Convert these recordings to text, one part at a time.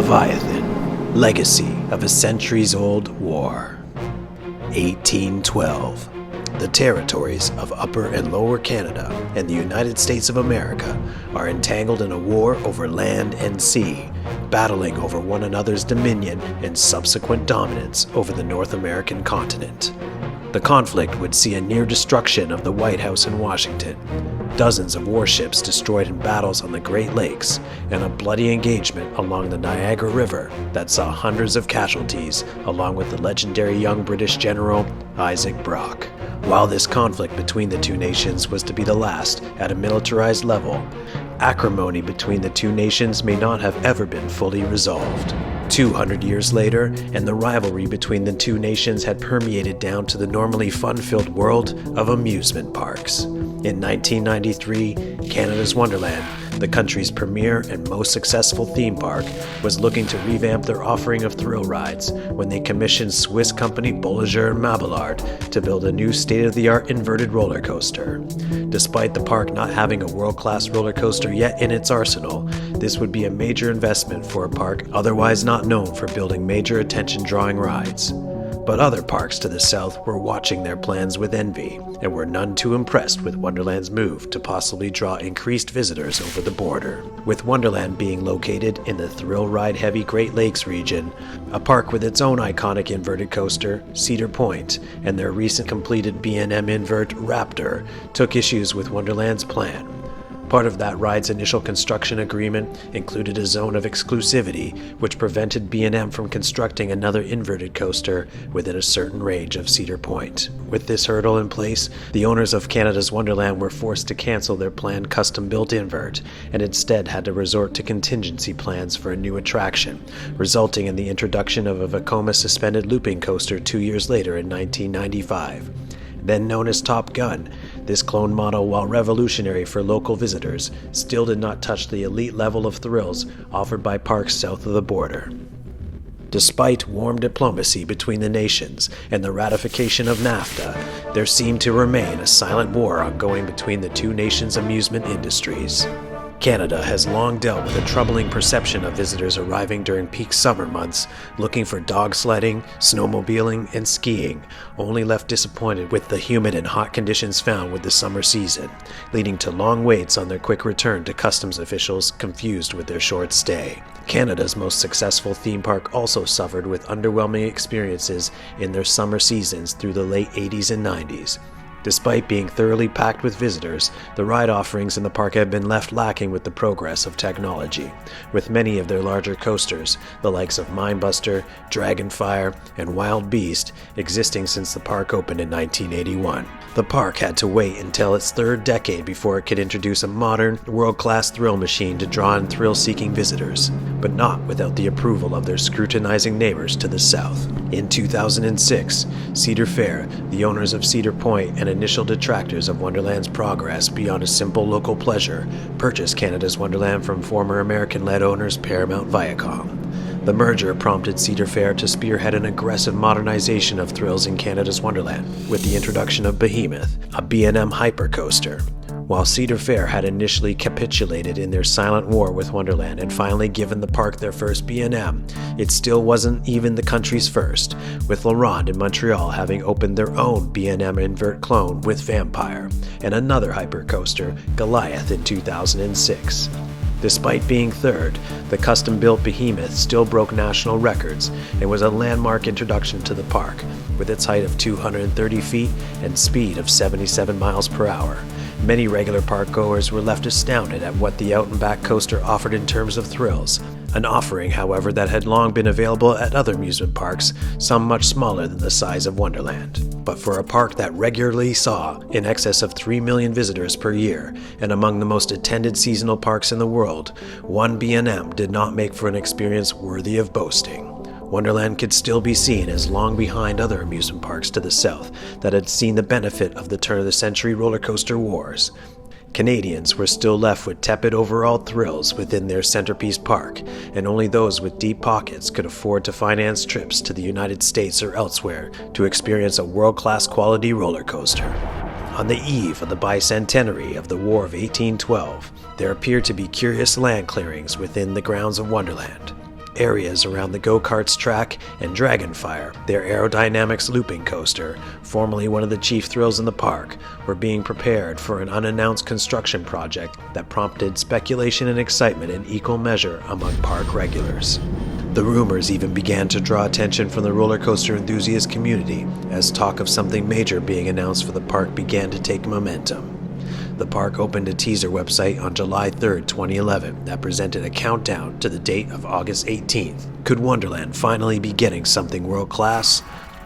Leviathan, legacy of a centuries-old war. 1812. The territories of Upper and Lower Canada and the United States of America are entangled in a war over land and sea, battling over one another's dominion and subsequent dominance over the North American continent. The conflict would see a near destruction of the White House in Washington, dozens of warships destroyed in battles on the Great Lakes, and a bloody engagement along the Niagara River that saw hundreds of casualties, along with the legendary young British general Isaac Brock. While this conflict between the two nations was to be the last at a militarized level, acrimony between the two nations may not have ever been fully resolved. 200 years later, and the rivalry between the two nations had permeated down to the normally fun-filled world of amusement parks. In 1993, Canada's Wonderland, the country's premier and most successful theme park, was looking to revamp their offering of thrill rides when they commissioned Swiss company Bolliger & Mabillard to build a new state-of-the-art inverted roller coaster. Despite the park not having a world-class roller coaster yet in its arsenal, this would be a major investment for a park otherwise not known for building major attention-drawing rides. But other parks to the south were watching their plans with envy, and were none too impressed with Wonderland's move to possibly draw increased visitors over the border. With Wonderland being located in the thrill ride-heavy Great Lakes region, a park with its own iconic inverted coaster, Cedar Point, and their recent completed B&M invert Raptor took issues with Wonderland's plan. Part of that ride's initial construction agreement included a zone of exclusivity, which prevented B&M from constructing another inverted coaster within a certain range of Cedar Point. With this hurdle in place, the owners of Canada's Wonderland were forced to cancel their planned custom-built invert, and instead had to resort to contingency plans for a new attraction, resulting in the introduction of a Vekoma suspended looping coaster 2 years later in 1995. Then known as Top Gun, this clone model, while revolutionary for local visitors, still did not touch the elite level of thrills offered by parks south of the border. Despite warm diplomacy between the nations and the ratification of NAFTA, there seemed to remain a silent war ongoing between the two nations' amusement industries. Canada has long dealt with a troubling perception of visitors arriving during peak summer months looking for dog sledding, snowmobiling, and skiing, only left disappointed with the humid and hot conditions found with the summer season, leading to long waits on their quick return to customs officials confused with their short stay. Canada's most successful theme park also suffered with underwhelming experiences in their summer seasons through the late 80s and 90s. Despite being thoroughly packed with visitors, the ride offerings in the park have been left lacking with the progress of technology, with many of their larger coasters, the likes of Mindbuster, Dragonfire, and Wild Beast, existing since the park opened in 1981. The park had to wait until its third decade before it could introduce a modern, world-class thrill machine to draw in thrill-seeking visitors, but not without the approval of their scrutinizing neighbors to the south. In 2006, Cedar Fair, the owners of Cedar Point and initial detractors of Wonderland's progress beyond a simple local pleasure, purchased Canada's Wonderland from former American-led owners Paramount Viacom. The merger prompted Cedar Fair to spearhead an aggressive modernization of thrills in Canada's Wonderland with the introduction of Behemoth, a B&M hypercoaster. While Cedar Fair had initially capitulated in their silent war with Wonderland and finally given the park their first B&M, it still wasn't even the country's first, with La Ronde in Montreal having opened their own B&M invert clone with Vampire, and another hypercoaster, Goliath, in 2006. Despite being third, the custom-built Behemoth still broke national records and was a landmark introduction to the park, with its height of 230 feet and speed of 77 miles per hour. Many regular park goers were left astounded at what the out-and-back coaster offered in terms of thrills, an offering, however, that had long been available at other amusement parks, some much smaller than the size of Wonderland. But for a park that regularly saw in excess of 3 million visitors per year, and among the most attended seasonal parks in the world, one B&M did not make for an experience worthy of boasting. Wonderland could still be seen as long behind other amusement parks to the south that had seen the benefit of the turn-of-the-century roller coaster wars. Canadians were still left with tepid overall thrills within their centerpiece park, and only those with deep pockets could afford to finance trips to the United States or elsewhere to experience a world-class quality roller coaster. On the eve of the bicentenary of the War of 1812, there appeared to be curious land clearings within the grounds of Wonderland. Areas around the go-karts track and Dragonfire, their aerodynamics looping coaster, formerly one of the chief thrills in the park, were being prepared for an unannounced construction project that prompted speculation and excitement in equal measure among park regulars. The rumors even began to draw attention from the roller coaster enthusiast community as talk of something major being announced for the park began to take momentum. The park opened a teaser website on July 3, 2011 that presented a countdown to the date of August 18th. Could Wonderland finally be getting something world-class?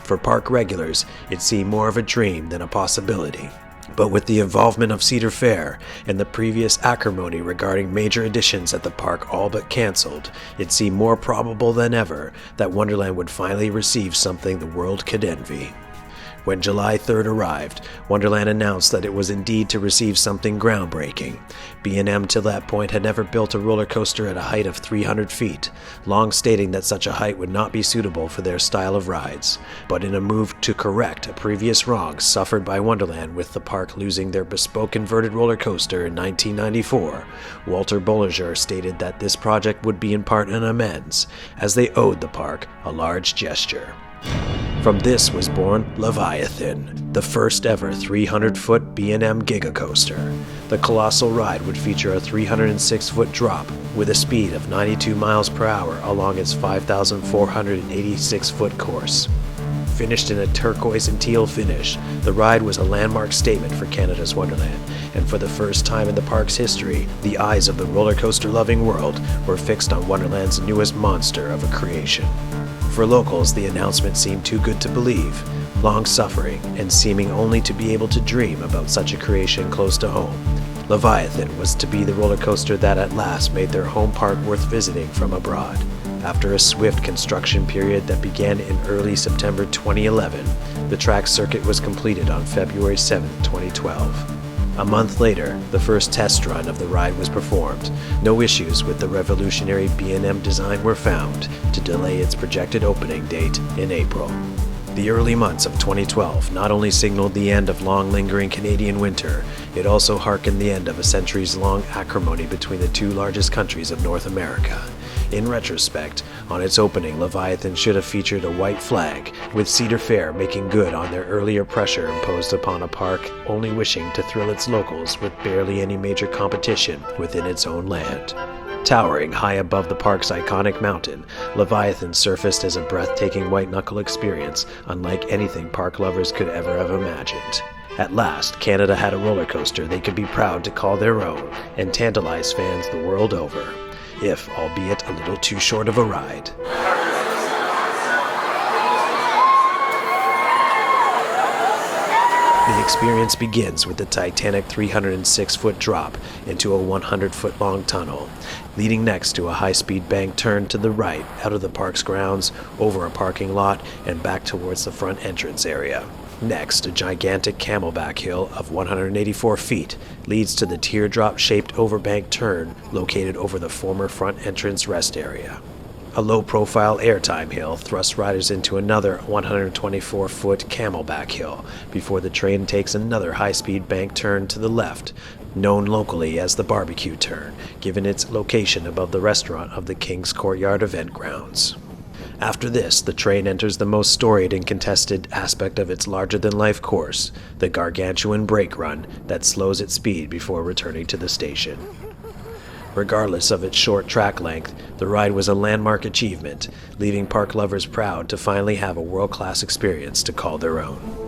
For park regulars, it seemed more of a dream than a possibility. But with the involvement of Cedar Fair and the previous acrimony regarding major additions at the park all but canceled, it seemed more probable than ever that Wonderland would finally receive something the world could envy. When July 3rd arrived, Wonderland announced that it was indeed to receive something groundbreaking. B&M till that point had never built a roller coaster at a height of 300 feet, long stating that such a height would not be suitable for their style of rides. But in a move to correct a previous wrong suffered by Wonderland with the park losing their bespoke inverted roller coaster in 1994, Walter Bollinger stated that this project would be in part an amends, as they owed the park a large gesture. From this was born Leviathan, the first ever 300-foot B&M gigacoaster. The colossal ride would feature a 306-foot drop with a speed of 92 miles per hour along its 5,486-foot course. Finished in a turquoise and teal finish, the ride was a landmark statement for Canada's Wonderland, and for the first time in the park's history, the eyes of the roller coaster-loving world were fixed on Wonderland's newest monster of a creation. For locals, the announcement seemed too good to believe, long-suffering, and seeming only to be able to dream about such a creation close to home. Leviathan was to be the roller coaster that at last made their home park worth visiting from abroad. After a swift construction period that began in early September 2011, the track circuit was completed on February 7, 2012. A month later, the first test run of the ride was performed. No issues with the revolutionary B&M design were found to delay its projected opening date in April. The early months of 2012 not only signaled the end of long-lingering Canadian winter, it also harkened the end of a centuries-long acrimony between the two largest countries of North America. In retrospect, on its opening, Leviathan should have featured a white flag, with Cedar Fair making good on their earlier pressure imposed upon a park only wishing to thrill its locals with barely any major competition within its own land. Towering high above the park's iconic mountain, Leviathan surfaced as a breathtaking white-knuckle experience unlike anything park lovers could ever have imagined. At last, Canada had a roller coaster they could be proud to call their own and tantalize fans the world over, if albeit a little too short of a ride. The experience begins with the titanic 306-foot drop into a 100-foot-long tunnel, leading next to a high-speed bank turn to the right out of the park's grounds, over a parking lot, and back towards the front entrance area. Next, a gigantic camelback hill of 184 feet leads to the teardrop-shaped overbank turn located over the former front entrance rest area. A low-profile airtime hill thrusts riders into another 124-foot camelback hill before the train takes another high-speed bank turn to the left, known locally as the barbecue turn, given its location above the restaurant of the King's Courtyard event grounds. After this, the train enters the most storied and contested aspect of its larger-than-life course, the gargantuan brake run that slows its speed before returning to the station. Regardless of its short track length, the ride was a landmark achievement, leaving park lovers proud to finally have a world-class experience to call their own.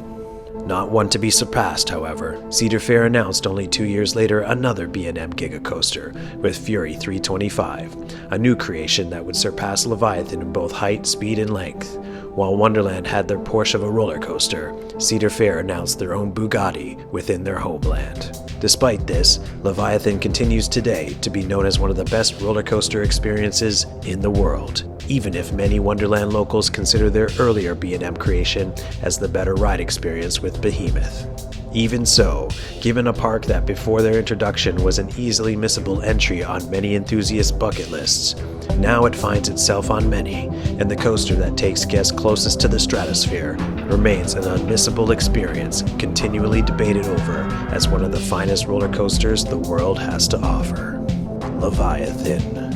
Not one to be surpassed, however, Cedar Fair announced only 2 years later another B&M gigacoaster with Fury 325, a new creation that would surpass Leviathan in both height, speed, and length. While Wonderland had their Porsche of a roller coaster, Cedar Fair announced their own Bugatti within their homeland. Despite this, Leviathan continues today to be known as one of the best roller coaster experiences in the world, even if many Wonderland locals consider their earlier B&M creation as the better ride experience with Behemoth. Even so, given a park that before their introduction was an easily missable entry on many enthusiasts' bucket lists, now it finds itself on many, and the coaster that takes guests closest to the stratosphere remains an unmissable experience continually debated over as one of the finest roller coasters the world has to offer. Leviathan.